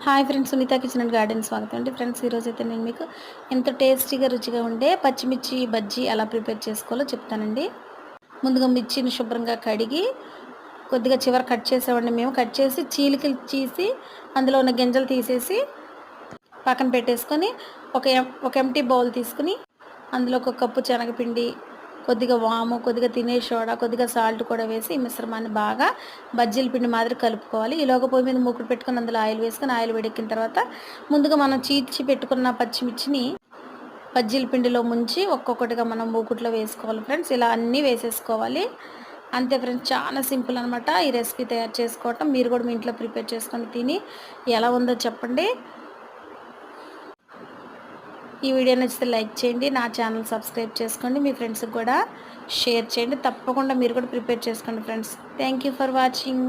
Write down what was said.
Hi friends, Sunitha kitchen and garden స్వాగతం అండి. Friends, ఈరోజైతే నేను మీకు ఎంతో టేస్టీగా రుచిగా ఉండే పచ్చిమిర్చి బజ్జీ ఎలా ప్రిపేర్ చేసుకోవాలో చెప్తానండి. ముందుగా మిర్చిని శుభ్రంగా కడిగి కొద్దిగా చివర కట్ చేసామండి. మేము కట్ చేసి చీలికలు తీసి అందులో ఉన్న గింజలు తీసేసి పక్కన పెట్టేసుకొని ఒక ఎంటీ బౌల్ తీసుకుని అందులో ఒక కప్పు శనగపిండి, కొద్దిగా వాము, కొద్దిగా తినే సోడా, కొద్దిగా సాల్ట్ కూడా వేసి ఈ మిశ్రమాన్ని బాగా బజ్జీల పిండి మాదిరి కలుపుకోవాలి. ఈలోగా పొయ్యి మీద మూకుడు పెట్టుకొని అందులో ఆయిల్ వేసుకొని ఆయిల్ వేడెక్కిన తర్వాత ముందుగా మనం చీల్చి పెట్టుకున్న పచ్చిమిర్చిని బజ్జీల పిండిలో ముంచి ఒక్కొక్కటిగా మనం మూకుట్లో వేసుకోవాలి ఫ్రెండ్స్. ఇలా అన్నీ వేసేసుకోవాలి. అంతే ఫ్రెండ్స్, చాలా సింపుల్ అనమాట ఈ రెసిపీ తయారు చేసుకోవటం. మీరు కూడా మీ ఇంట్లో ప్రిపేర్ చేసుకొని తిని ఎలా ఉందో చెప్పండి. ఈ వీడియో నచ్చితే లైక్ చేయండి, నా ఛానల్ సబ్స్క్రైబ్ చేసుకోండి, మీ ఫ్రెండ్స్కి కూడా షేర్ చేయండి. తప్పకుండా మీరు కూడా ప్రిపేర్ చేసుకోండి friends. Thank you for watching.